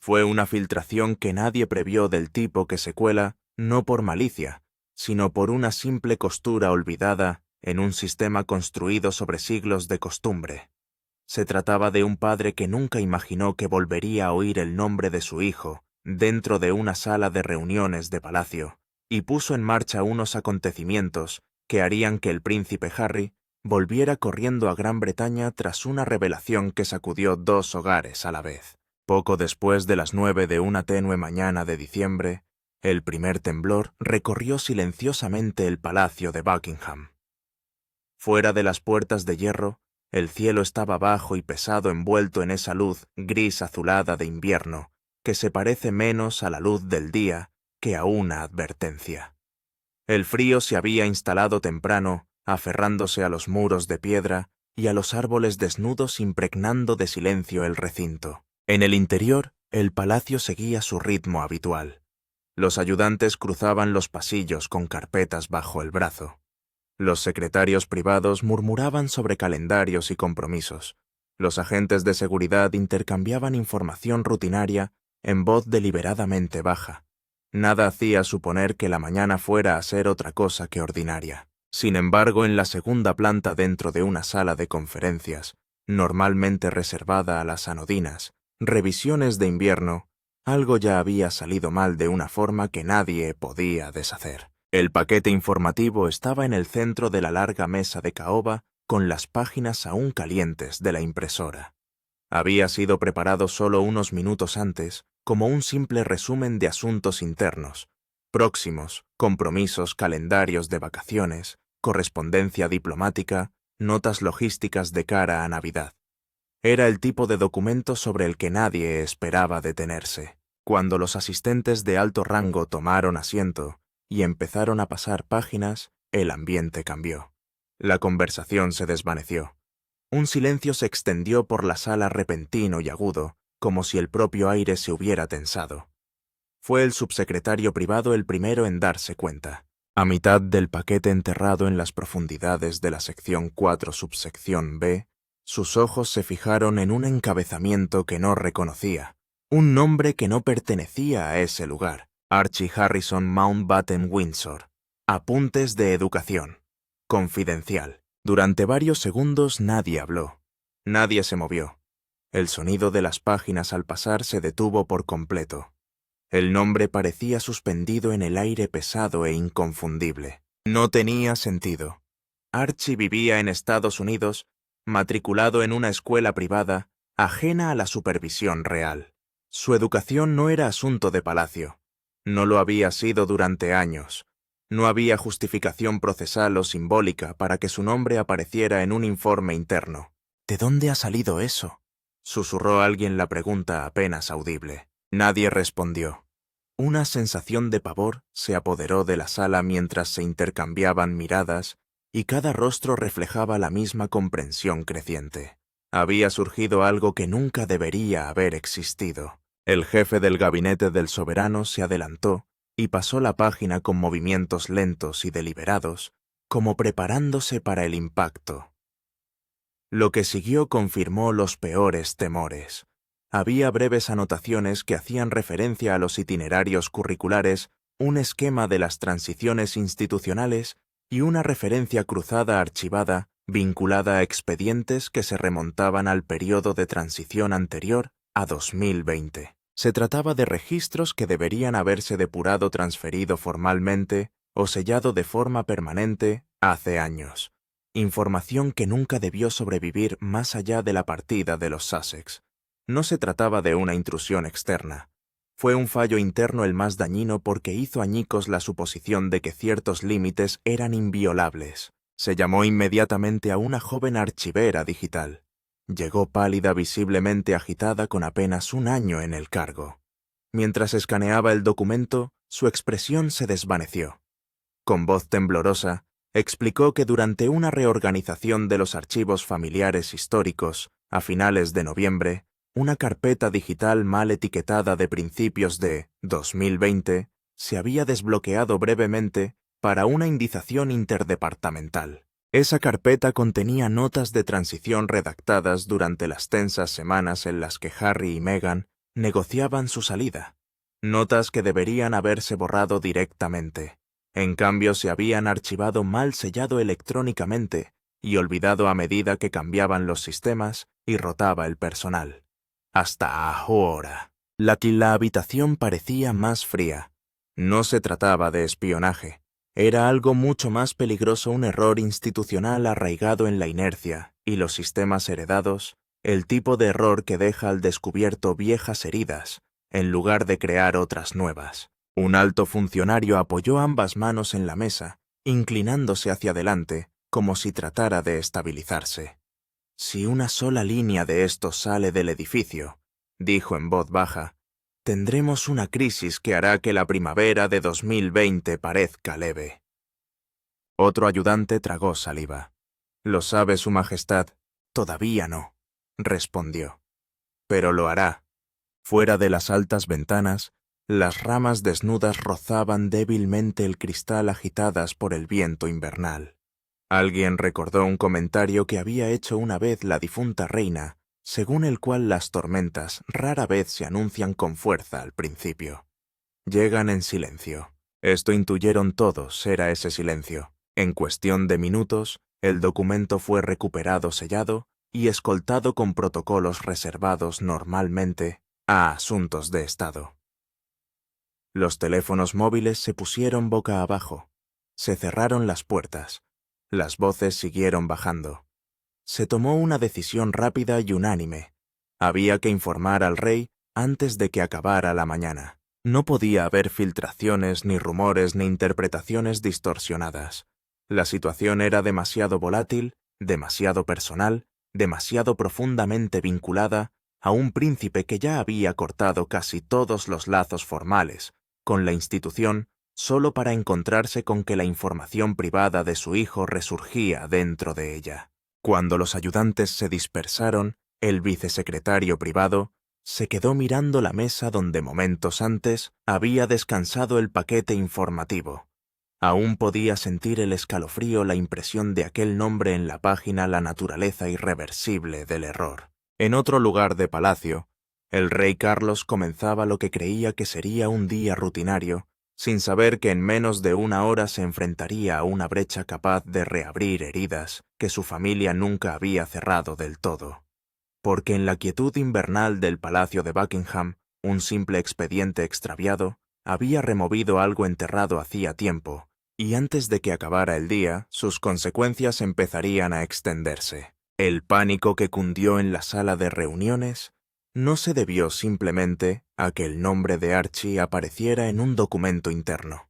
Fue una filtración que nadie previó, del tipo que se cuela, no por malicia, sino por una simple costura olvidada en un sistema construido sobre siglos de costumbre. Se trataba de un padre que nunca imaginó que volvería a oír el nombre de su hijo dentro de una sala de reuniones de palacio, y puso en marcha unos acontecimientos que harían que el príncipe Harry volviera corriendo a Gran Bretaña tras una revelación que sacudió dos hogares a la vez. Poco después de las 9 de una tenue mañana de diciembre, el primer temblor recorrió silenciosamente el palacio de Buckingham. Fuera de las puertas de hierro, el cielo estaba bajo y pesado, envuelto en esa luz gris azulada de invierno, que se parece menos a la luz del día que a una advertencia. El frío se había instalado temprano, aferrándose a los muros de piedra y a los árboles desnudos, impregnando de silencio el recinto. En el interior, el palacio seguía su ritmo habitual. Los ayudantes cruzaban los pasillos con carpetas bajo el brazo. Los secretarios privados murmuraban sobre calendarios y compromisos. Los agentes de seguridad intercambiaban información rutinaria en voz deliberadamente baja. Nada hacía suponer que la mañana fuera a ser otra cosa que ordinaria. Sin embargo, en la segunda planta, dentro de una sala de conferencias, normalmente reservada a las anodinas revisiones de invierno, algo ya había salido mal de una forma que nadie podía deshacer. El paquete informativo estaba en el centro de la larga mesa de caoba, con las páginas aún calientes de la impresora. Había sido preparado solo unos minutos antes, como un simple resumen de asuntos internos, próximos, compromisos, calendarios de vacaciones, correspondencia diplomática, notas logísticas de cara a Navidad. Era el tipo de documento sobre el que nadie esperaba detenerse. Cuando los asistentes de alto rango tomaron asiento y empezaron a pasar páginas, el ambiente cambió. La conversación se desvaneció. Un silencio se extendió por la sala, repentino y agudo, como si el propio aire se hubiera tensado. Fue el subsecretario privado el primero en darse cuenta. A mitad del paquete, enterrado en las profundidades de la sección 4, subsección B, sus ojos se fijaron en un encabezamiento que no reconocía, un nombre que no pertenecía a ese lugar: Archie Harrison Mountbatten Windsor. Apuntes de educación. Confidencial. Durante varios segundos nadie habló. Nadie se movió. El sonido de las páginas al pasar se detuvo por completo. El nombre parecía suspendido en el aire, pesado e inconfundible. No tenía sentido. Archie vivía en Estados Unidos, matriculado en una escuela privada, ajena a la supervisión real. Su educación no era asunto de palacio. No lo había sido durante años. No había justificación procesal o simbólica para que su nombre apareciera en un informe interno. ¿De dónde ha salido eso?, susurró alguien la pregunta apenas audible. Nadie respondió. Una sensación de pavor se apoderó de la sala mientras se intercambiaban miradas, y cada rostro reflejaba la misma comprensión creciente. Había surgido algo que nunca debería haber existido. El jefe del gabinete del soberano se adelantó y pasó la página con movimientos lentos y deliberados, como preparándose para el impacto. Lo que siguió confirmó los peores temores. Había breves anotaciones que hacían referencia a los itinerarios curriculares, un esquema de las transiciones institucionales y una referencia cruzada archivada vinculada a expedientes que se remontaban al periodo de transición anterior a 2020. Se trataba de registros que deberían haberse depurado, transferido formalmente o sellado de forma permanente hace años. Información que nunca debió sobrevivir más allá de la partida de los Sussex. No se trataba de una intrusión externa. Fue un fallo interno el más dañino, porque hizo añicos la suposición de que ciertos límites eran inviolables. Se llamó inmediatamente a una joven archivera digital. Llegó pálida, visiblemente agitada, con apenas un año en el cargo. Mientras escaneaba el documento, su expresión se desvaneció. Con voz temblorosa, explicó que durante una reorganización de los archivos familiares históricos, a finales de noviembre, una carpeta digital mal etiquetada de principios de 2020 se había desbloqueado brevemente para una indización interdepartamental. Esa carpeta contenía notas de transición redactadas durante las tensas semanas en las que Harry y Meghan negociaban su salida. Notas que deberían haberse borrado directamente. En cambio, se habían archivado mal sellado electrónicamente y olvidado a medida que cambiaban los sistemas y rotaba el personal. Hasta ahora. La habitación parecía más fría. No se trataba de espionaje. Era algo mucho más peligroso, un error institucional arraigado en la inercia y los sistemas heredados, el tipo de error que deja al descubierto viejas heridas, en lugar de crear otras nuevas. Un alto funcionario apoyó ambas manos en la mesa, inclinándose hacia adelante, como si tratara de estabilizarse. Si una sola línea de esto sale del edificio, dijo en voz baja, tendremos una crisis que hará que la primavera de 2020 parezca leve. Otro ayudante tragó saliva. «Lo sabe, Su Majestad». «Todavía no», respondió. «Pero lo hará». Fuera de las altas ventanas, las ramas desnudas rozaban débilmente el cristal agitadas por el viento invernal. Alguien recordó un comentario que había hecho una vez la difunta reina, según el cual las tormentas rara vez se anuncian con fuerza al principio. Llegan en silencio. Esto intuyeron todos, era ese silencio. En cuestión de minutos, el documento fue recuperado sellado y escoltado con protocolos reservados normalmente a asuntos de Estado. Los teléfonos móviles se pusieron boca abajo. Se cerraron las puertas. Las voces siguieron bajando. Se tomó una decisión rápida y unánime. Había que informar al rey antes de que acabara la mañana. No podía haber filtraciones, ni rumores, ni interpretaciones distorsionadas. La situación era demasiado volátil, demasiado personal, demasiado profundamente vinculada a un príncipe que ya había cortado casi todos los lazos formales con la institución solo para encontrarse con que la información privada de su hijo resurgía dentro de ella. Cuando los ayudantes se dispersaron, el vicesecretario privado se quedó mirando la mesa donde momentos antes había descansado el paquete informativo. Aún podía sentir el escalofrío, la impresión de aquel nombre en la página, la naturaleza irreversible del error. En otro lugar de palacio, el rey Carlos comenzaba lo que creía que sería un día rutinario, sin saber que en menos de una hora se enfrentaría a una brecha capaz de reabrir heridas que su familia nunca había cerrado del todo. Porque en la quietud invernal del palacio de Buckingham, un simple expediente extraviado había removido algo enterrado hacía tiempo, y antes de que acabara el día, sus consecuencias empezarían a extenderse. El pánico que cundió en la sala de reuniones no se debió simplemente a que el nombre de Archie apareciera en un documento interno.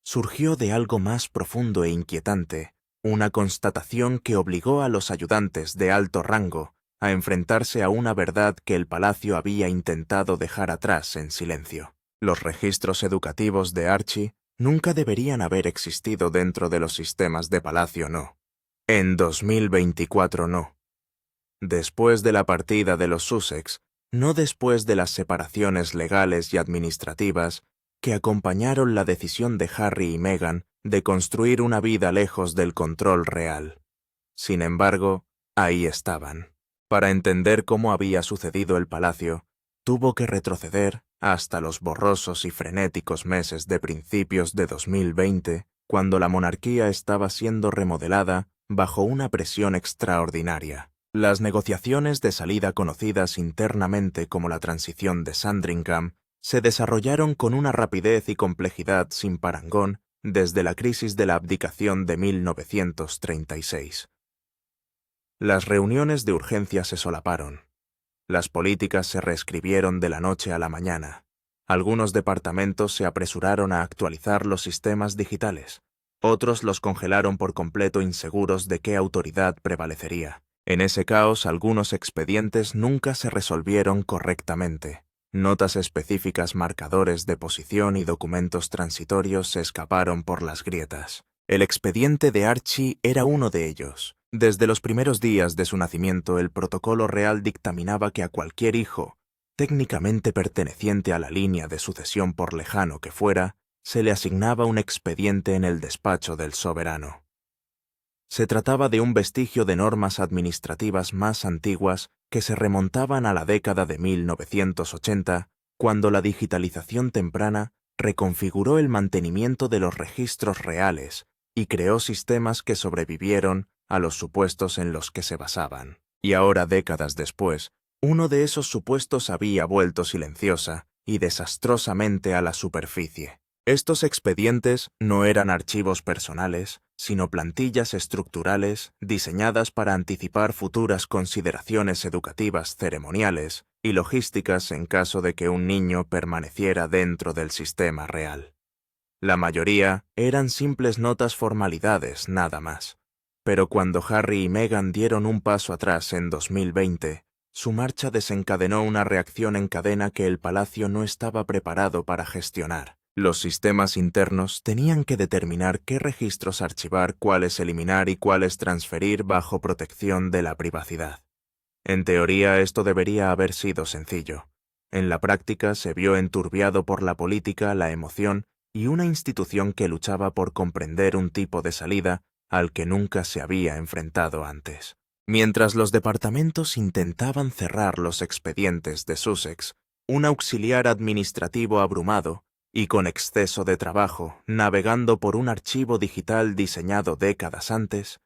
Surgió de algo más profundo e inquietante, una constatación que obligó a los ayudantes de alto rango a enfrentarse a una verdad que el palacio había intentado dejar atrás en silencio. Los registros educativos de Archie nunca deberían haber existido dentro de los sistemas de palacio, no. En 2024 no. Después de la partida de los Sussex, no después de las separaciones legales y administrativas que acompañaron la decisión de Harry y Meghan de construir una vida lejos del control real. Sin embargo, ahí estaban. Para entender cómo había sucedido el palacio, tuvo que retroceder hasta los borrosos y frenéticos meses de principios de 2020, cuando la monarquía estaba siendo remodelada bajo una presión extraordinaria. Las negociaciones de salida conocidas internamente como la transición de Sandringham se desarrollaron con una rapidez y complejidad sin parangón desde la crisis de la abdicación de 1936. Las reuniones de urgencia se solaparon. Las políticas se reescribieron de la noche a la mañana. Algunos departamentos se apresuraron a actualizar los sistemas digitales. Otros los congelaron por completo, inseguros de qué autoridad prevalecería. En ese caos, algunos expedientes nunca se resolvieron correctamente. Notas específicas, marcadores de posición y documentos transitorios se escaparon por las grietas. El expediente de Archie era uno de ellos. Desde los primeros días de su nacimiento, el protocolo real dictaminaba que a cualquier hijo, técnicamente perteneciente a la línea de sucesión por lejano que fuera, se le asignaba un expediente en el despacho del soberano. Se trataba de un vestigio de normas administrativas más antiguas que se remontaban a la década de 1980, cuando la digitalización temprana reconfiguró el mantenimiento de los registros reales y creó sistemas que sobrevivieron a los supuestos en los que se basaban. Y ahora, décadas después, uno de esos supuestos había vuelto silenciosa y desastrosamente a la superficie. Estos expedientes no eran archivos personales, sino plantillas estructurales diseñadas para anticipar futuras consideraciones educativas ceremoniales y logísticas en caso de que un niño permaneciera dentro del sistema real. La mayoría eran simples notas formalidades, nada más. Pero cuando Harry y Meghan dieron un paso atrás en 2020, su marcha desencadenó una reacción en cadena que el palacio no estaba preparado para gestionar. Los sistemas internos tenían que determinar qué registros archivar, cuáles eliminar y cuáles transferir bajo protección de la privacidad. En teoría esto debería haber sido sencillo. En la práctica se vio enturbiado por la política, la emoción y una institución que luchaba por comprender un tipo de salida al que nunca se había enfrentado antes. Mientras los departamentos intentaban cerrar los expedientes de Sussex, un auxiliar administrativo abrumado y con exceso de trabajo, navegando por un archivo digital diseñado décadas antes,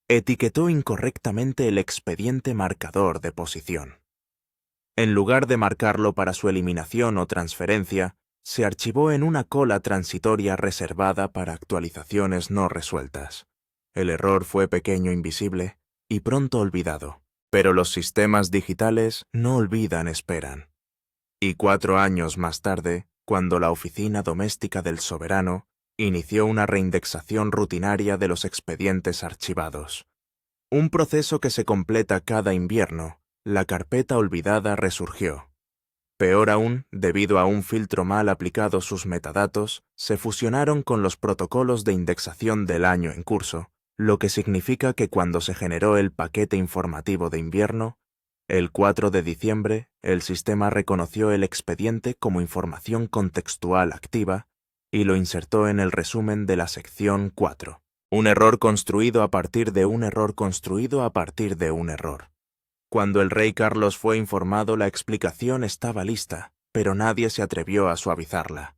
etiquetó incorrectamente el expediente marcador de posición. En lugar de marcarlo para su eliminación o transferencia, se archivó en una cola transitoria reservada para actualizaciones no resueltas. El error fue pequeño, invisible y pronto olvidado, pero los sistemas digitales no olvidan, esperan. Y 4 años más tarde, cuando la Oficina Doméstica del Soberano inició una reindexación rutinaria de los expedientes archivados. Un proceso que se completa cada invierno, la carpeta olvidada resurgió. Peor aún, debido a un filtro mal aplicado, sus metadatos se fusionaron con los protocolos de indexación del año en curso, lo que significa que cuando se generó el paquete informativo de invierno, el 4 de diciembre, el sistema reconoció el expediente como información contextual activa y lo insertó en el resumen de la sección 4. Un error construido a partir de un error construido a partir de un error. Cuando el rey Carlos fue informado, la explicación estaba lista, pero nadie se atrevió a suavizarla.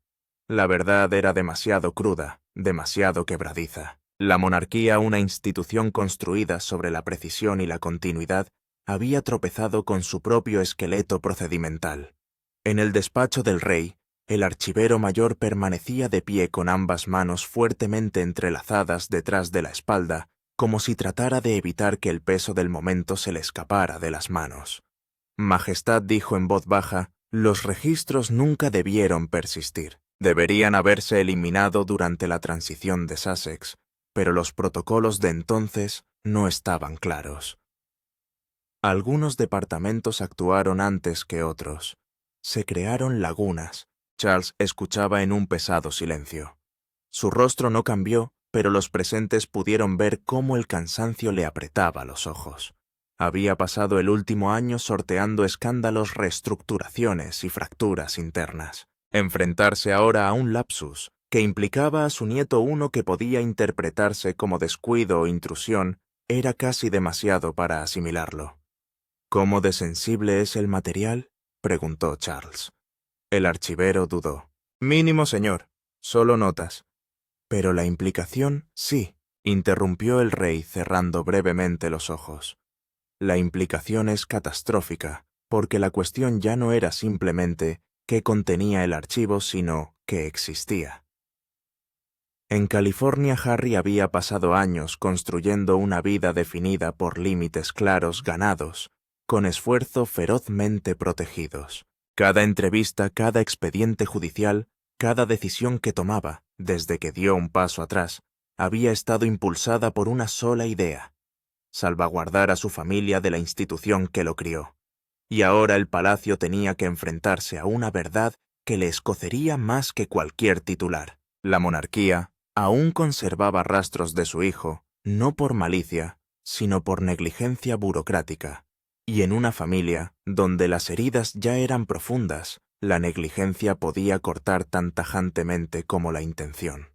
La verdad era demasiado cruda, demasiado quebradiza. La monarquía, una institución construida sobre la precisión y la continuidad, había tropezado con su propio esqueleto procedimental. En el despacho del rey, el archivero mayor permanecía de pie con ambas manos fuertemente entrelazadas detrás de la espalda, como si tratara de evitar que el peso del momento se le escapara de las manos. Majestad, dijo en voz baja, los registros nunca debieron persistir. Deberían haberse eliminado durante la transición de Sussex, pero los protocolos de entonces no estaban claros. Algunos departamentos actuaron antes que otros. Se crearon lagunas. Charles escuchaba en un pesado silencio. Su rostro no cambió, pero los presentes pudieron ver cómo el cansancio le apretaba los ojos. Había pasado el último año sorteando escándalos, reestructuraciones y fracturas internas. Enfrentarse ahora a un lapsus que implicaba a su nieto uno que podía interpretarse como descuido o intrusión era casi demasiado para asimilarlo. ¿Cómo de sensible es el material?, preguntó Charles. El archivero dudó. Mínimo, señor. Solo notas. Pero la implicación, sí, interrumpió el rey cerrando brevemente los ojos. La implicación es catastrófica, porque la cuestión ya no era simplemente qué contenía el archivo, sino que existía. En California, Harry había pasado años construyendo una vida definida por límites claros ganados, con esfuerzo ferozmente protegidos. Cada entrevista, cada expediente judicial, cada decisión que tomaba, desde que dio un paso atrás, había estado impulsada por una sola idea: salvaguardar a su familia de la institución que lo crió. Y ahora el palacio tenía que enfrentarse a una verdad que le escocería más que cualquier titular. La monarquía aún conservaba rastros de su hijo, no por malicia, sino por negligencia burocrática. Y en una familia donde las heridas ya eran profundas, la negligencia podía cortar tan tajantemente como la intención.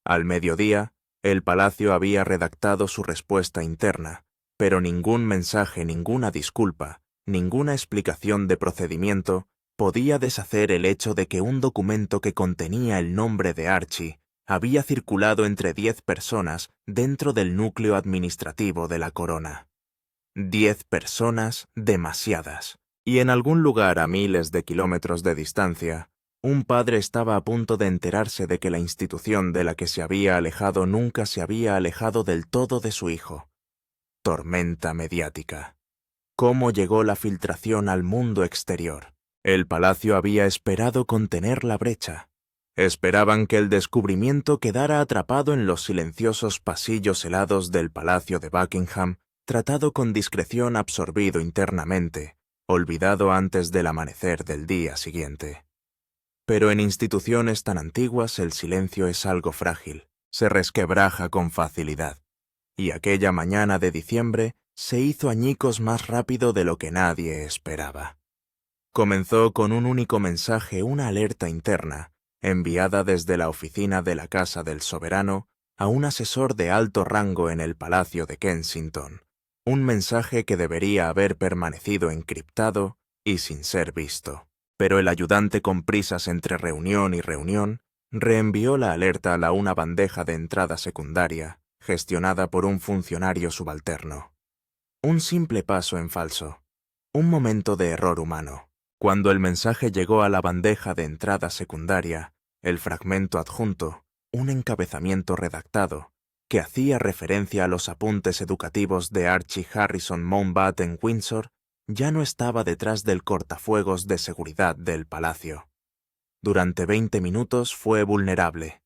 Al mediodía, el palacio había redactado su respuesta interna, Pero ningún mensaje, ninguna disculpa, ninguna explicación de procedimiento podía deshacer el hecho de que un documento que contenía el nombre de Archie había circulado entre 10 personas dentro del núcleo administrativo de la corona. 10 personas demasiadas. Y en algún lugar a miles de kilómetros de distancia, un padre estaba a punto de enterarse de que la institución de la que se había alejado nunca se había alejado del todo de su hijo. Tormenta mediática. ¿Cómo llegó la filtración al mundo exterior? El palacio había esperado contener la brecha. Esperaban que el descubrimiento quedara atrapado en los silenciosos pasillos helados del Palacio de Buckingham, tratado con discreción, absorbido internamente, olvidado antes del amanecer del día siguiente. Pero en instituciones tan antiguas el silencio es algo frágil, se resquebraja con facilidad. Y aquella mañana de diciembre se hizo añicos más rápido de lo que nadie esperaba. Comenzó con un único mensaje, una alerta interna, enviada desde la oficina de la Casa del Soberano a un asesor de alto rango en el Palacio de Kensington. Un mensaje que debería haber permanecido encriptado y sin ser visto. Pero el ayudante, con prisas entre reunión y reunión, reenvió la alerta a una bandeja de entrada secundaria, gestionada por un funcionario subalterno. Un simple paso en falso. Un momento de error humano. Cuando el mensaje llegó a la bandeja de entrada secundaria, el fragmento adjunto, un encabezamiento redactado, que hacía referencia a los apuntes educativos de Archie Harrison Mountbatten Windsor, ya no estaba detrás del cortafuegos de seguridad del palacio. Durante 20 minutos fue vulnerable,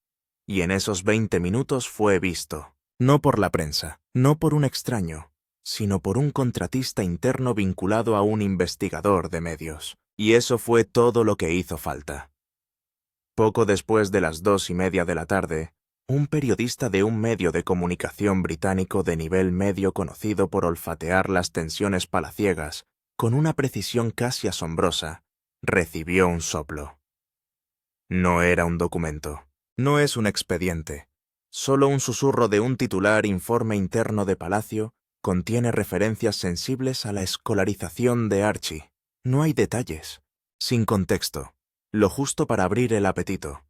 y en esos 20 minutos fue visto, no por la prensa, no por un extraño, sino por un contratista interno vinculado a un investigador de medios. Y eso fue todo lo que hizo falta. Poco después de las 2:30 de la tarde, un periodista de un medio de comunicación británico de nivel medio, conocido por olfatear las tensiones palaciegas con una precisión casi asombrosa, recibió un soplo. No era un documento, no es un expediente. Solo un susurro de un titular: informe interno de Palacio, contiene referencias sensibles a la escolarización de Archie. No hay detalles, sin contexto, lo justo para abrir el apetito.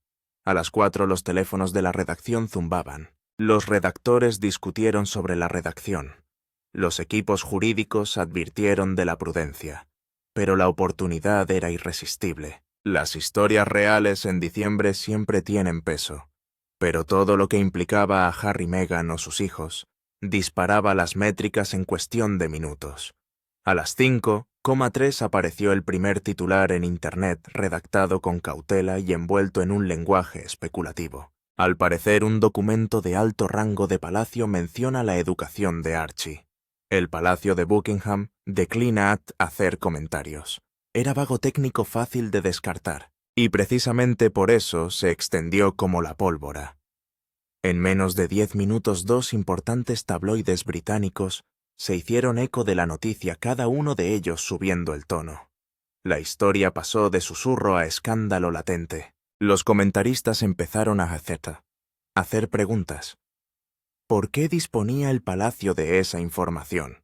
A las 4 los teléfonos de la redacción zumbaban. Los redactores discutieron sobre la redacción. Los equipos jurídicos advirtieron de la prudencia. Pero la oportunidad era irresistible. Las historias reales en diciembre siempre tienen peso. Pero todo lo que implicaba a Harry, Meghan o sus hijos disparaba las métricas en cuestión de minutos. A las 5:3 apareció el primer titular en Internet, redactado con cautela y envuelto en un lenguaje especulativo. Al parecer, un documento de alto rango de palacio menciona la educación de Archie. El Palacio de Buckingham declina hacer comentarios. Era vago técnico fácil de descartar, y precisamente por eso se extendió como la pólvora. En menos de 10 minutos 2 importantes tabloides británicos se hicieron eco de la noticia, cada uno de ellos subiendo el tono. La historia pasó de susurro a escándalo latente. Los comentaristas empezaron a hacer preguntas. ¿Por qué disponía el palacio de esa información?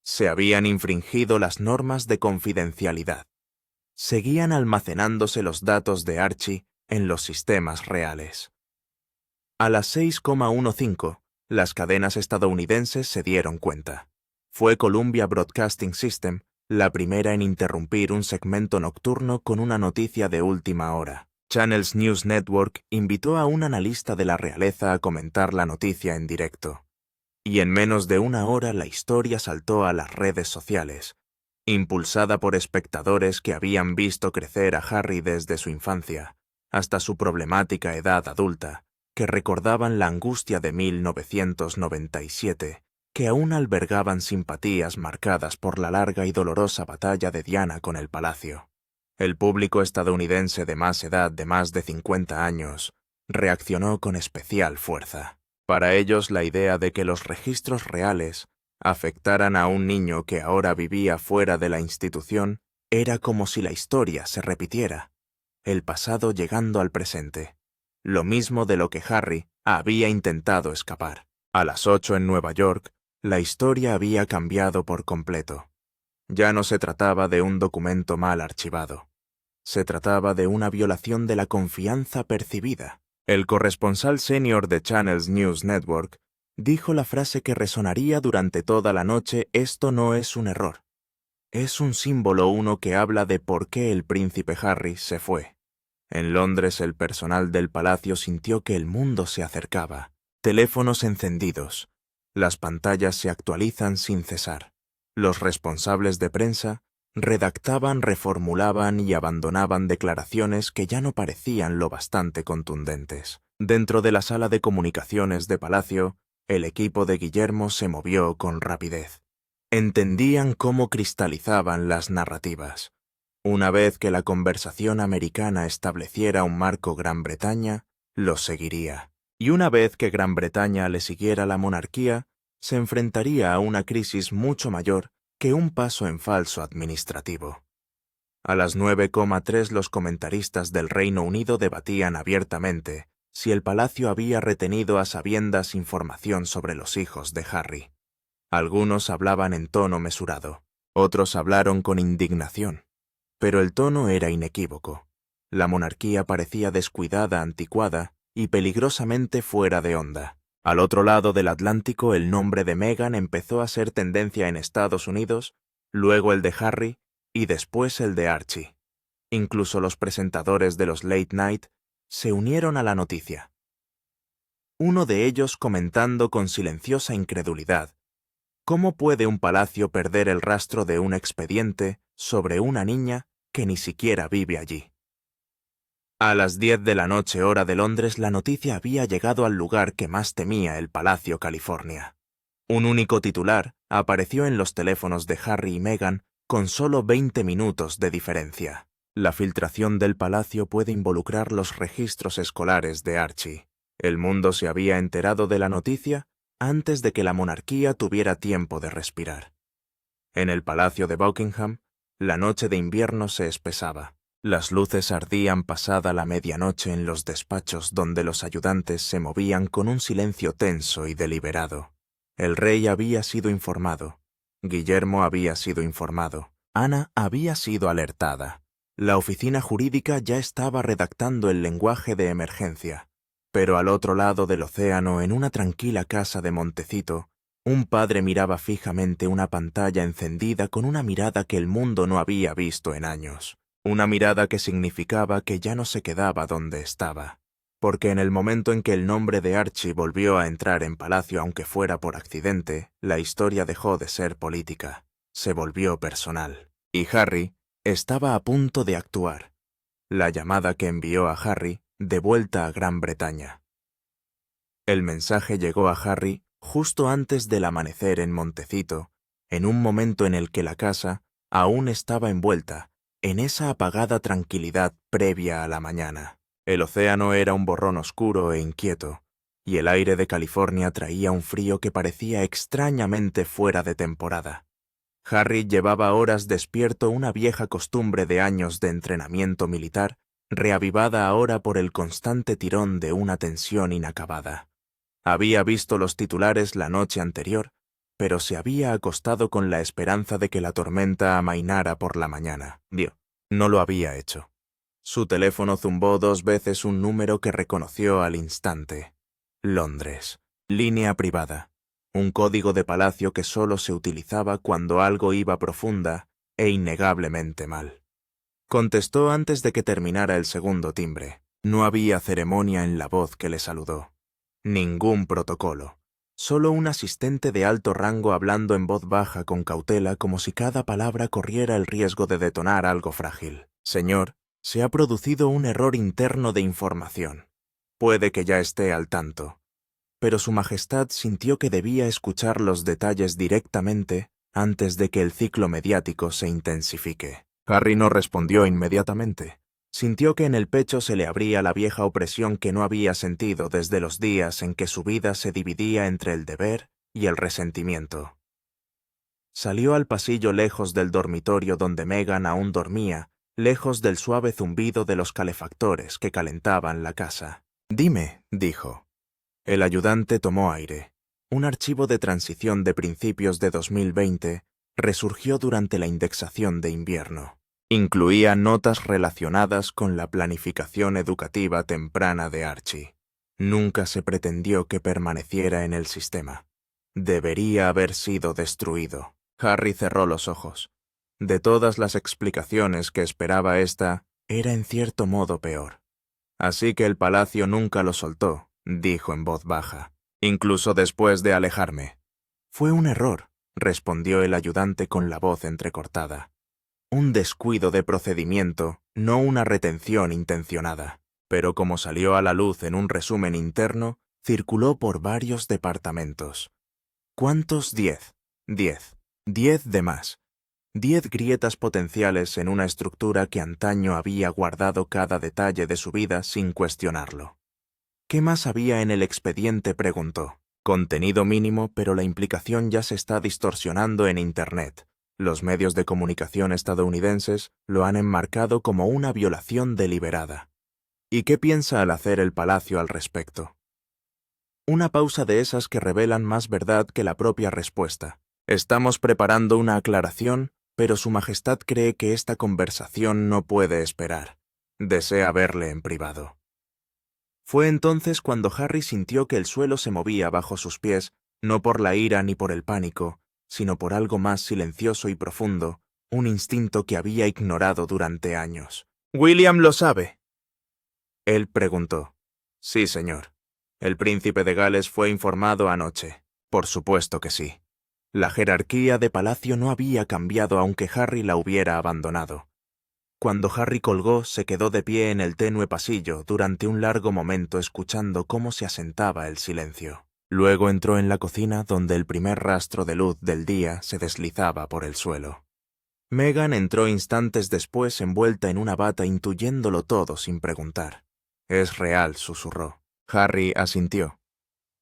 Se habían infringido las normas de confidencialidad. Seguían almacenándose los datos de Archie en los sistemas reales. A las 6:15, las cadenas estadounidenses se dieron cuenta. Fue Columbia Broadcasting System la primera en interrumpir un segmento nocturno con una noticia de última hora. Channels News Network invitó a un analista de la realeza a comentar la noticia en directo. Y en menos de una hora la historia saltó a las redes sociales, impulsada por espectadores que habían visto crecer a Harry desde su infancia hasta su problemática edad adulta, que recordaban la angustia de 1997, que aún albergaban simpatías marcadas por la larga y dolorosa batalla de Diana con el palacio. El público estadounidense de más edad, de más de 50 años, reaccionó con especial fuerza. Para ellos, la idea de que los registros reales afectaran a un niño que ahora vivía fuera de la institución era como si la historia se repitiera, el pasado llegando al presente. Lo mismo de lo que Harry había intentado escapar. A las 8 en Nueva York, La historia había cambiado por completo. Ya no se trataba de un documento mal archivado. Se trataba de una violación de la confianza percibida. El corresponsal senior de Channels News Network dijo la frase que resonaría durante toda la noche: esto no es un error. Es un símbolo uno que habla de por qué el príncipe Harry se fue. En Londres el personal del palacio sintió que el mundo se acercaba. Teléfonos encendidos. Las pantallas se actualizan sin cesar. Los responsables de prensa redactaban, reformulaban y abandonaban declaraciones que ya no parecían lo bastante contundentes. Dentro de la sala de comunicaciones de palacio, el equipo de Guillermo se movió con rapidez. Entendían cómo cristalizaban las narrativas. Una vez que la conversación americana estableciera un marco Gran Bretaña, lo seguiría. Y una vez que Gran Bretaña le siguiera la monarquía, se enfrentaría a una crisis mucho mayor que un paso en falso administrativo. A las 9:03 los comentaristas del Reino Unido debatían abiertamente si el palacio había retenido a sabiendas información sobre los hijos de Harry. Algunos hablaban en tono mesurado, otros hablaron con indignación. Pero el tono era inequívoco. La monarquía parecía descuidada, anticuada y peligrosamente fuera de onda. Al otro lado del Atlántico, el nombre de Meghan empezó a ser tendencia en Estados Unidos, luego el de Harry y después el de Archie. Incluso los presentadores de los late night se unieron a la noticia. Uno de ellos comentando con silenciosa incredulidad: ¿cómo puede un palacio perder el rastro de un expediente sobre una niña que ni siquiera vive allí? A las 10 de la noche hora de Londres la noticia había llegado al lugar que más temía el Palacio California. Un único titular apareció en los teléfonos de Harry y Meghan con solo 20 minutos de diferencia. La filtración del palacio puede involucrar los registros escolares de Archie. El mundo se había enterado de la noticia antes de que la monarquía tuviera tiempo de respirar. En el palacio de Buckingham, la noche de invierno se espesaba. Las luces ardían pasada la medianoche en los despachos donde los ayudantes se movían con un silencio tenso y deliberado. El rey había sido informado. Guillermo había sido informado. Ana había sido alertada. La oficina jurídica ya estaba redactando el lenguaje de emergencia. Pero al otro lado del océano, en una tranquila casa de Montecito, un padre miraba fijamente una pantalla encendida con una mirada que el mundo no había visto en años. Una mirada que significaba que ya no se quedaba donde estaba. Porque en el momento en que el nombre de Archie volvió a entrar en palacio, aunque fuera por accidente, la historia dejó de ser política. Se volvió personal. Y Harry estaba a punto de actuar. La llamada que envió a Harry de vuelta a Gran Bretaña. El mensaje llegó a Harry justo antes del amanecer en Montecito, en un momento en el que la casa aún estaba envuelta en esa apagada tranquilidad previa a la mañana. El océano era un borrón oscuro e inquieto, y el aire de California traía un frío que parecía extrañamente fuera de temporada. Harry llevaba horas despierto, una vieja costumbre de años de entrenamiento militar, reavivada ahora por el constante tirón de una tensión inacabada. Había visto los titulares la noche anterior, pero se había acostado con la esperanza de que la tormenta amainara por la mañana. No lo había hecho. Su teléfono zumbó 2 veces un número que reconoció al instante. Londres. Línea privada. Un código de palacio que solo se utilizaba cuando algo iba profunda e innegablemente mal. Contestó antes de que terminara el segundo timbre. No había ceremonia en la voz que le saludó. Ningún protocolo. Solo un asistente de alto rango hablando en voz baja con cautela, como si cada palabra corriera el riesgo de detonar algo frágil. Señor, se ha producido un error interno de información. Puede que ya esté al tanto. Pero Su Majestad sintió que debía escuchar los detalles directamente antes de que el ciclo mediático se intensifique. Harry no respondió inmediatamente. Sintió que en el pecho se le abría la vieja opresión que no había sentido desde los días en que su vida se dividía entre el deber y el resentimiento. Salió al pasillo lejos del dormitorio donde Meghan aún dormía, lejos del suave zumbido de los calefactores que calentaban la casa. «Dime», dijo. El ayudante tomó aire. Un archivo de transición de principios de 2020 resurgió durante la indexación de invierno. Incluía notas relacionadas con la planificación educativa temprana de Archie. Nunca se pretendió que permaneciera en el sistema. Debería haber sido destruido. Harry cerró los ojos. De todas las explicaciones que esperaba esta, era en cierto modo peor. Así que el palacio nunca lo soltó, dijo en voz baja, incluso después de alejarme. Fue un error, respondió el ayudante con la voz entrecortada. Un descuido de procedimiento, no una retención intencionada. Pero como salió a la luz en un resumen interno, circuló por varios departamentos. ¿Cuántos? 10. 10. 10 de más. 10 grietas potenciales en una estructura que antaño había guardado cada detalle de su vida sin cuestionarlo. ¿Qué más había en el expediente?, preguntó. Contenido mínimo, pero la implicación ya se está distorsionando en Internet. Los medios de comunicación estadounidenses lo han enmarcado como una violación deliberada. ¿Y qué piensa al hacer el palacio al respecto? Una pausa de esas que revelan más verdad que la propia respuesta. Estamos preparando una aclaración, pero Su Majestad cree que esta conversación no puede esperar. Desea verle en privado. Fue entonces cuando Harry sintió que el suelo se movía bajo sus pies, no por la ira ni por el pánico, sino por algo más silencioso y profundo, un instinto que había ignorado durante años. «¿William lo sabe?», él preguntó. «Sí, señor. El príncipe de Gales fue informado anoche. Por supuesto que sí». La jerarquía de palacio no había cambiado aunque Harry la hubiera abandonado. Cuando Harry colgó, se quedó de pie en el tenue pasillo durante un largo momento escuchando cómo se asentaba el silencio. Luego entró en la cocina donde el primer rastro de luz del día se deslizaba por el suelo. Meghan entró instantes después envuelta en una bata intuyéndolo todo sin preguntar. «Es real», susurró. Harry asintió.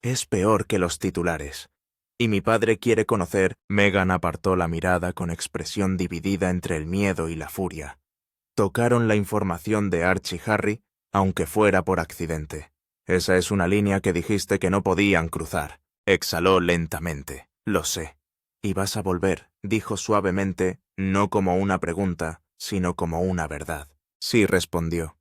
«Es peor que los titulares. Y mi padre quiere conocer». Meghan apartó la mirada con expresión dividida entre el miedo y la furia. Tocaron la información de Archie y Harry, aunque fuera por accidente. «Esa es una línea que dijiste que no podían cruzar», exhaló lentamente. «Lo sé. Y vas a volver», dijo suavemente, no como una pregunta, sino como una verdad. «Sí», respondió.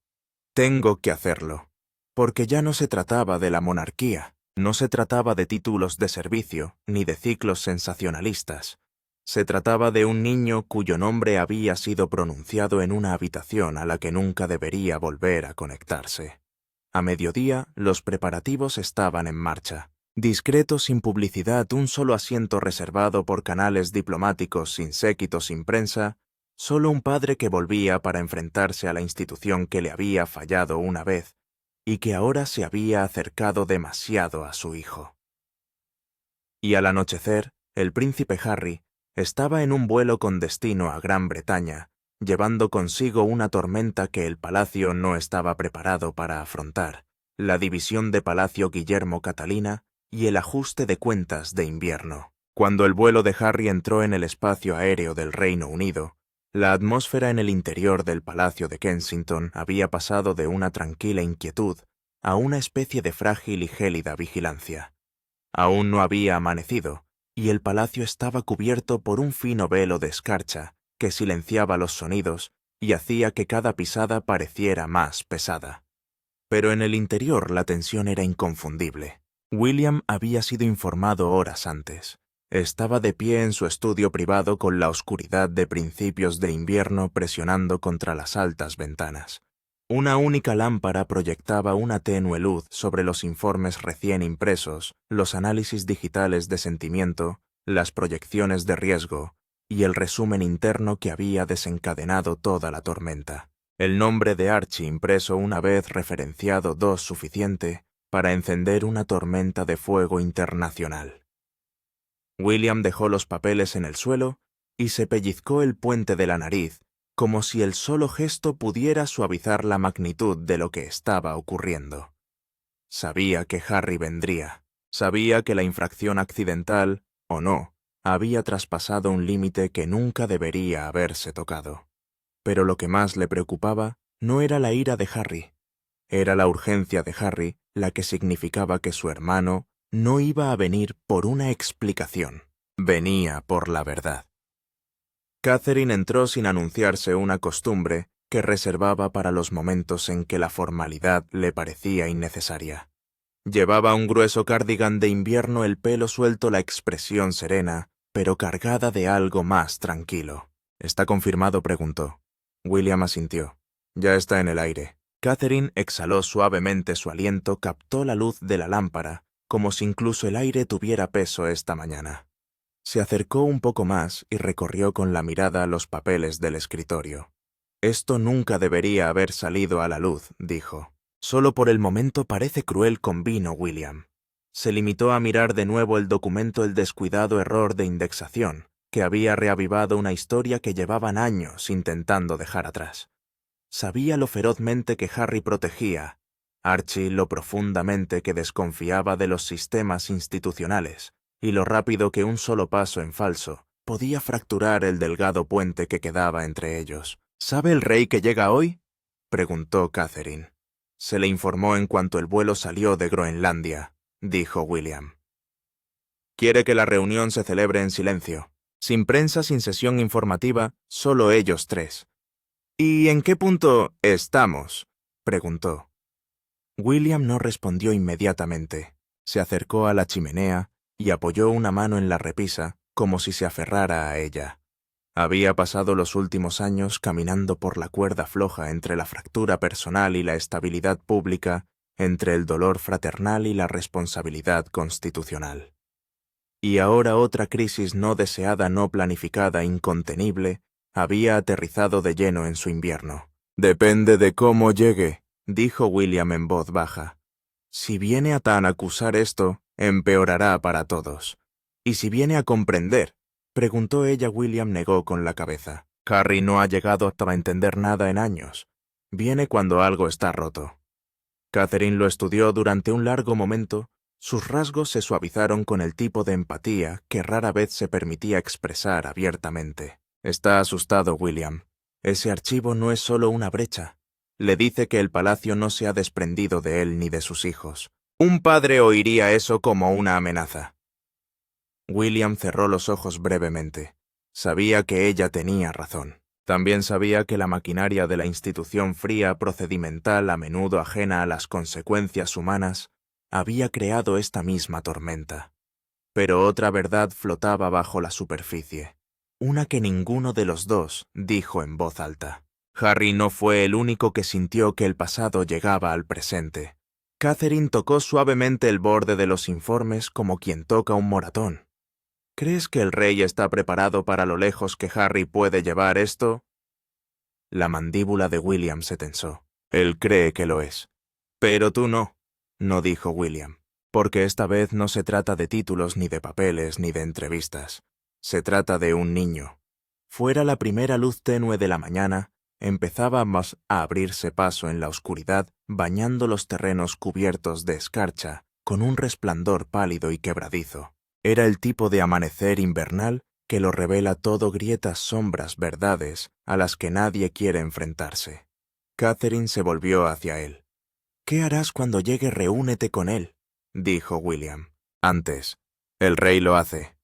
«Tengo que hacerlo. Porque ya no se trataba de la monarquía, no se trataba de títulos de servicio, ni de ciclos sensacionalistas. Se trataba de un niño cuyo nombre había sido pronunciado en una habitación a la que nunca debería volver a conectarse. A mediodía, los preparativos estaban en marcha. Discreto, sin publicidad, un solo asiento reservado por canales diplomáticos sin séquito, sin prensa, solo un padre que volvía para enfrentarse a la institución que le había fallado una vez y que ahora se había acercado demasiado a su hijo. Y al anochecer, el príncipe Harry estaba en un vuelo con destino a Gran Bretaña, llevando consigo una tormenta que el palacio no estaba preparado para afrontar, la división de Palacio Guillermo Catalina y el ajuste de cuentas de invierno. Cuando el vuelo de Harry entró en el espacio aéreo del Reino Unido, la atmósfera en el interior del Palacio de Kensington había pasado de una tranquila inquietud a una especie de frágil y gélida vigilancia. Aún no había amanecido, y el palacio estaba cubierto por un fino velo de escarcha que silenciaba los sonidos y hacía que cada pisada pareciera más pesada. Pero en el interior la tensión era inconfundible. William había sido informado horas antes. Estaba de pie en su estudio privado con la oscuridad de principios de invierno presionando contra las altas ventanas. Una única lámpara proyectaba una tenue luz sobre los informes recién impresos, los análisis digitales de sentimiento, las proyecciones de riesgo y el resumen interno que había desencadenado toda la tormenta. El nombre de Archie impreso una vez referenciado dos suficiente para encender una tormenta de fuego internacional. William dejó los papeles en el suelo y se pellizcó el puente de la nariz, como si el solo gesto pudiera suavizar la magnitud de lo que estaba ocurriendo. Sabía que Harry vendría. Sabía que la infracción accidental, o no, había traspasado un límite que nunca debería haberse tocado. Pero lo que más le preocupaba no era la ira de Harry. Era la urgencia de Harry la que significaba que su hermano no iba a venir por una explicación, venía por la verdad. Catherine entró sin anunciarse una costumbre que reservaba para los momentos en que la formalidad le parecía innecesaria. Llevaba un grueso cardigan de invierno, el pelo suelto, la expresión serena, pero cargada de algo más tranquilo. —¿Está confirmado? —preguntó. William asintió. —Ya está en el aire. Catherine exhaló suavemente su aliento, captó la luz de la lámpara, como si incluso el aire tuviera peso esta mañana. Se acercó un poco más y recorrió con la mirada los papeles del escritorio. Esto nunca debería haber salido a la luz, dijo. Solo por el momento parece cruel, convino William. Se limitó a mirar de nuevo el documento, el descuidado error de indexación, que había reavivado una historia que llevaban años intentando dejar atrás. Sabía lo ferozmente que Harry protegía, Archie lo profundamente que desconfiaba de los sistemas institucionales, y lo rápido que un solo paso en falso podía fracturar el delgado puente que quedaba entre ellos. —¿Sabe el rey que llega hoy? —preguntó Catherine. Se le informó en cuanto el vuelo salió de Groenlandia —dijo William. Quiere que la reunión se celebre en silencio, sin prensa, sin sesión informativa, solo ellos tres. —¿Y en qué punto estamos? —preguntó. William no respondió inmediatamente. Se acercó a la chimenea y apoyó una mano en la repisa como si se aferrara a ella. Había pasado los últimos años caminando por la cuerda floja entre la fractura personal y la estabilidad pública, entre el dolor fraternal y la responsabilidad constitucional. Y ahora otra crisis no deseada, no planificada, incontenible, había aterrizado de lleno en su invierno. —Depende de cómo llegue —dijo William en voz baja. Si viene a tan acusar esto, empeorará para todos. ¿Y si viene a comprender? Preguntó ella. William negó con la cabeza. Harry no ha llegado hasta entender nada en años. Viene cuando algo está roto. Catherine lo estudió durante un largo momento. Sus rasgos se suavizaron con el tipo de empatía que rara vez se permitía expresar abiertamente. Está asustado, William. Ese archivo no es solo una brecha. Le dice que el palacio no se ha desprendido de él ni de sus hijos. Un padre oiría eso como una amenaza. William cerró los ojos brevemente. Sabía que ella tenía razón. También sabía que la maquinaria de la institución fría, procedimental, a menudo ajena a las consecuencias humanas, había creado esta misma tormenta. Pero otra verdad flotaba bajo la superficie. Una que ninguno de los dos dijo en voz alta. Harry no fue el único que sintió que el pasado llegaba al presente. Catherine tocó suavemente el borde de los informes como quien toca un moratón. ¿Crees que el rey está preparado para lo lejos que Harry puede llevar esto? La mandíbula de William se tensó. Él cree que lo es. Pero tú no, no dijo William, porque esta vez no se trata de títulos, ni de papeles, ni de entrevistas. Se trata de un niño. Fuera la primera luz tenue de la mañana, empezaba a abrirse paso en la oscuridad, bañando los terrenos cubiertos de escarcha, con un resplandor pálido y quebradizo. Era el tipo de amanecer invernal que lo revela todo, grietas, sombras, verdades a las que nadie quiere enfrentarse. Catherine se volvió hacia él. —¿Qué harás cuando llegue? Reúnete con él —dijo William. —Antes. El rey lo hace.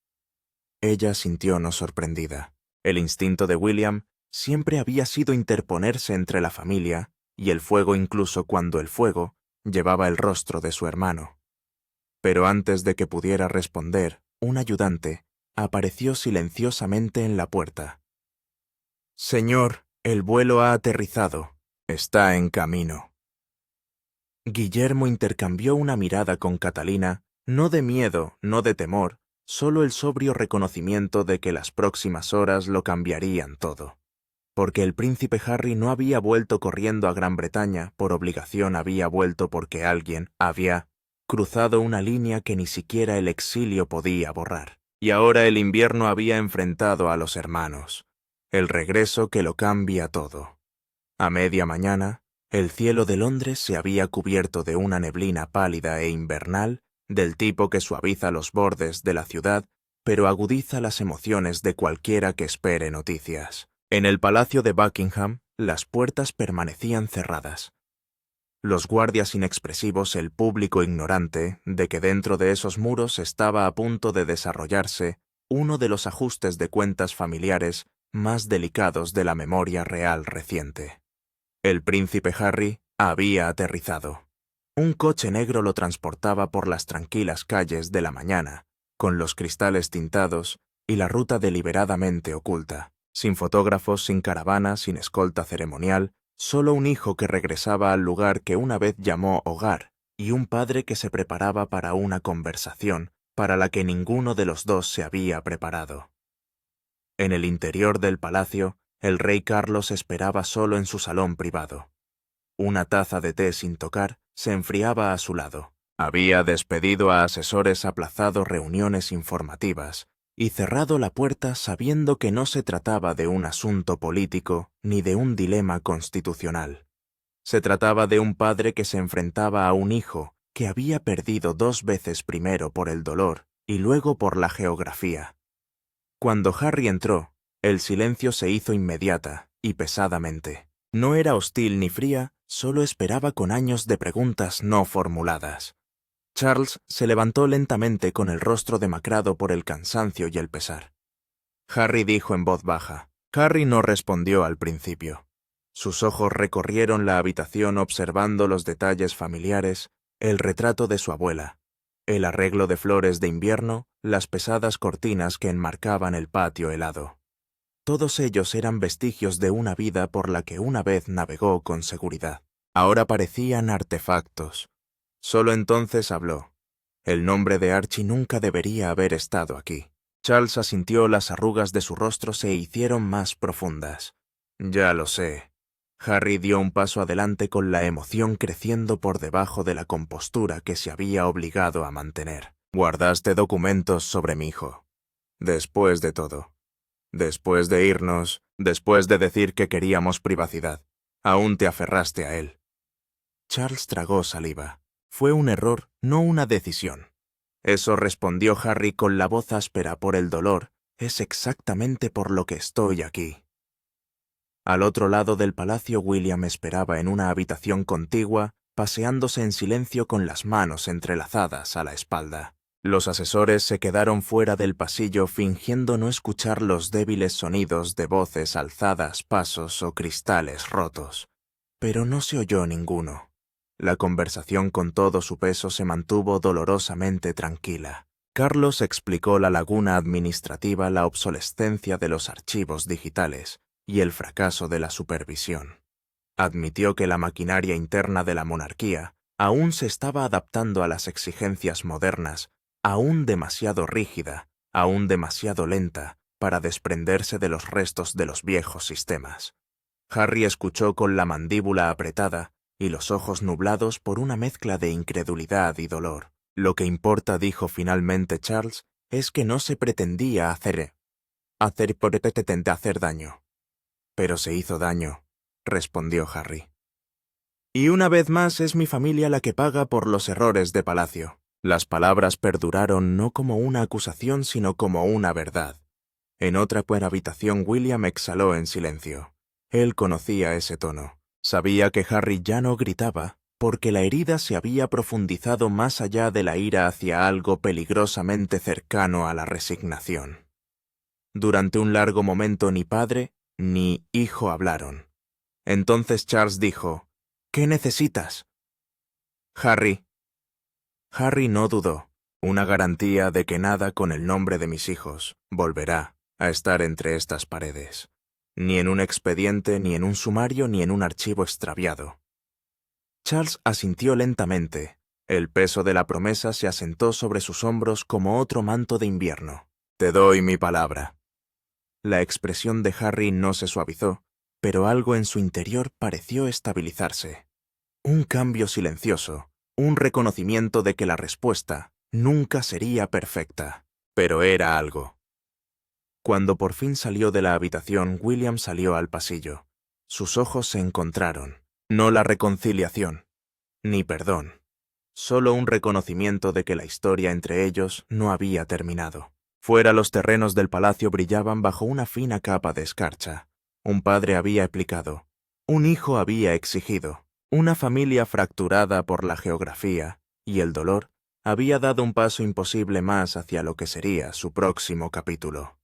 Ella sintió no sorprendida. El instinto de William siempre había sido interponerse entre la familia y el fuego, incluso cuando el fuego llevaba el rostro de su hermano. Pero antes de que pudiera responder, un ayudante apareció silenciosamente en la puerta. —Señor, el vuelo ha aterrizado. Está en camino. Guillermo intercambió una mirada con Catalina, no de miedo, no de temor, solo el sobrio reconocimiento de que las próximas horas lo cambiarían todo. Porque el príncipe Harry no había vuelto corriendo a Gran Bretaña por obligación, había vuelto porque alguien había cruzado una línea que ni siquiera el exilio podía borrar. Y ahora el invierno había enfrentado a los hermanos. El regreso que lo cambia todo. A media mañana, el cielo de Londres se había cubierto de una neblina pálida e invernal, del tipo que suaviza los bordes de la ciudad, pero agudiza las emociones de cualquiera que espere noticias. En el palacio de Buckingham, las puertas permanecían cerradas. Los guardias inexpresivos, el público ignorante de que dentro de esos muros estaba a punto de desarrollarse uno de los ajustes de cuentas familiares más delicados de la memoria real reciente. El príncipe Harry había aterrizado. Un coche negro lo transportaba por las tranquilas calles de la mañana, con los cristales tintados y la ruta deliberadamente oculta, sin fotógrafos, sin caravana, sin escolta ceremonial, solo un hijo que regresaba al lugar que una vez llamó hogar y un padre que se preparaba para una conversación para la que ninguno de los dos se había preparado. En el interior del palacio, el rey Carlos esperaba solo en su salón privado. Una taza de té sin tocar se enfriaba a su lado. Había despedido a asesores, aplazado reuniones informativas y cerrado la puerta sabiendo que no se trataba de un asunto político ni de un dilema constitucional. Se trataba de un padre que se enfrentaba a un hijo que había perdido 2 veces, primero por el dolor y luego por la geografía. Cuando Harry entró, el silencio se hizo inmediata y pesadamente. No era hostil ni fría, solo esperaba con años de preguntas no formuladas. Charles se levantó lentamente con el rostro demacrado por el cansancio y el pesar. Harry dijo en voz baja. Harry no respondió al principio. Sus ojos recorrieron la habitación observando los detalles familiares, el retrato de su abuela, el arreglo de flores de invierno, las pesadas cortinas que enmarcaban el patio helado. Todos ellos eran vestigios de una vida por la que una vez navegó con seguridad. Ahora parecían artefactos. Solo entonces habló. El nombre de Archie nunca debería haber estado aquí. Charles asintió, las arrugas de su rostro se hicieron más profundas. Ya lo sé. Harry dio un paso adelante con la emoción creciendo por debajo de la compostura que se había obligado a mantener. Guardaste documentos sobre mi hijo. Después de todo. Después de irnos, después de decir que queríamos privacidad, aún te aferraste a él. Charles tragó saliva. Fue un error, no una decisión. Eso, respondió Harry con la voz áspera por el dolor, es exactamente por lo que estoy aquí. Al otro lado del palacio, William esperaba en una habitación contigua, paseándose en silencio con las manos entrelazadas a la espalda. Los asesores se quedaron fuera del pasillo fingiendo no escuchar los débiles sonidos de voces alzadas, pasos o cristales rotos. Pero no se oyó ninguno. La conversación con todo su peso se mantuvo dolorosamente tranquila. Carlos explicó la laguna administrativa, la obsolescencia de los archivos digitales y el fracaso de la supervisión. Admitió que la maquinaria interna de la monarquía aún se estaba adaptando a las exigencias modernas, aún demasiado rígida, aún demasiado lenta para desprenderse de los restos de los viejos sistemas. Harry escuchó con la mandíbula apretada y los ojos nublados por una mezcla de incredulidad y dolor. Lo que importa, dijo finalmente Charles, es que no se pretendía hacer daño. Pero se hizo daño, respondió Harry. Y una vez más es mi familia la que paga por los errores de palacio. Las palabras perduraron no como una acusación sino como una verdad. En otra habitación William exhaló en silencio. Él conocía ese tono. Sabía que Harry ya no gritaba, porque la herida se había profundizado más allá de la ira hacia algo peligrosamente cercano a la resignación. Durante un largo momento ni padre ni hijo hablaron. Entonces Charles dijo, ¿qué necesitas? Harry. Harry no dudó. Una garantía de que nada con el nombre de mis hijos volverá a estar entre estas paredes. Ni en un expediente, ni en un sumario, ni en un archivo extraviado. Charles asintió lentamente. El peso de la promesa se asentó sobre sus hombros como otro manto de invierno. Te doy mi palabra. La expresión de Harry no se suavizó, pero algo en su interior pareció estabilizarse. Un cambio silencioso, un reconocimiento de que la respuesta nunca sería perfecta, pero era algo. Cuando por fin salió de la habitación, William salió al pasillo. Sus ojos se encontraron. No la reconciliación, ni perdón. Solo un reconocimiento de que la historia entre ellos no había terminado. Fuera, los terrenos del palacio brillaban bajo una fina capa de escarcha. Un padre había explicado. Un hijo había exigido. Una familia fracturada por la geografía y el dolor había dado un paso imposible más hacia lo que sería su próximo capítulo.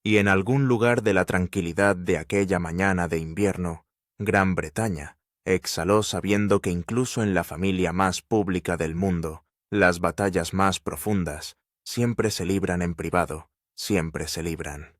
Y en algún lugar de la tranquilidad de aquella mañana de invierno, Gran Bretaña exhaló sabiendo que incluso en la familia más pública del mundo, las batallas más profundas siempre se libran en privado, siempre se libran.